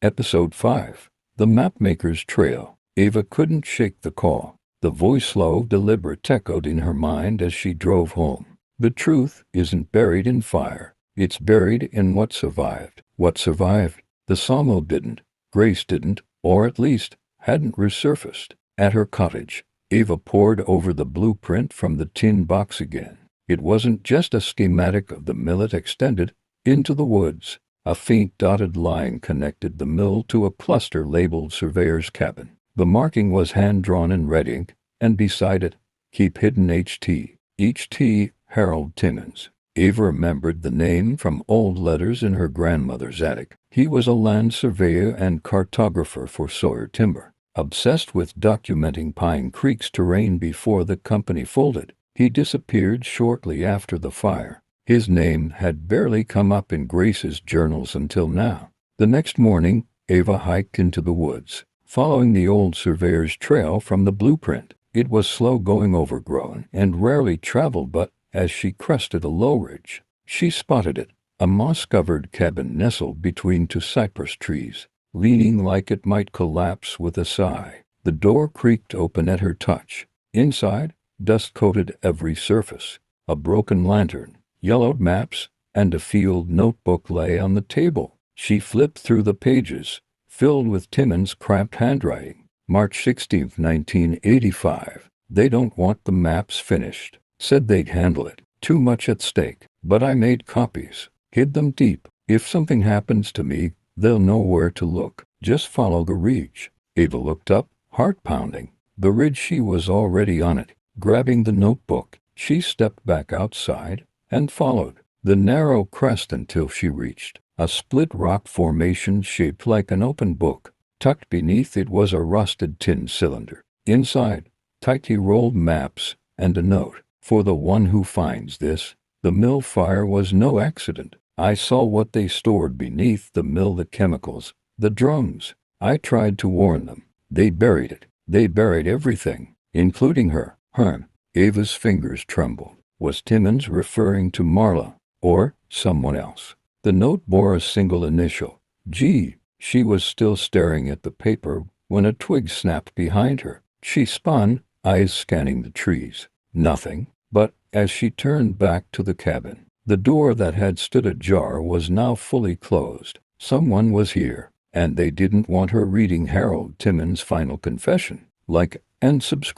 Episode 5. The Mapmaker's Trail. Ava couldn't shake the call. The voice, slow, deliberate, echoed in her mind as she drove home. The truth isn't buried in fire. It's buried in what survived. What survived? The sawmill didn't. Grace didn't, or at least, hadn't resurfaced. At her cottage, Ava pored over the blueprint from the tin box again. It wasn't just a schematic of the mill, it extended into the woods. A faint dotted line connected the mill to a cluster labeled Surveyor's Cabin. The marking was hand-drawn in red ink, and beside it, Keep Hidden HT. HT, Harold Timmins. Ava remembered the name from old letters in her grandmother's attic. He was a land surveyor and cartographer for Sawyer Timber, obsessed with documenting Pine Creek's terrain before the company folded. He disappeared shortly after the fire. His name had barely come up in Grace's journals until now. The next morning, Ava hiked into the woods, following the old surveyor's trail from the blueprint. It was slow-going, overgrown, and rarely traveled, but as she crested a low ridge, she spotted it, a moss-covered cabin nestled between two cypress trees, leaning like it might collapse with a sigh. The door creaked open at her touch. Inside, dust coated every surface. A broken lantern, yellowed maps, and a field notebook lay on the table. She flipped through the pages, filled with Timmins' cramped handwriting. March 16, 1985. They don't want the maps finished. Said they'd handle it. Too much at stake. But I made copies. Hid them deep. If something happens to me, they'll know where to look. Just follow the ridge. Ava looked up, heart pounding. The ridge, she was already on it. Grabbing the notebook, she stepped back outside and followed the narrow crest until she reached a split rock formation shaped like an open book. Tucked beneath it was a rusted tin cylinder. Inside, tightly rolled maps and a note. For the one who finds this, the mill fire was no accident. I saw what they stored beneath the mill, the chemicals, the drums. I tried to warn them. They buried it. They buried everything, including her. Ava's fingers trembled. Was Timmins referring to Marla, or someone else? The note bore a single initial, G. She was still staring at the paper when a twig snapped behind her. She spun, eyes scanning the trees. Nothing, but as she turned back to the cabin, the door that had stood ajar was now fully closed. Someone was here, and they didn't want her reading Harold Timmins' final confession. Like and subscribe.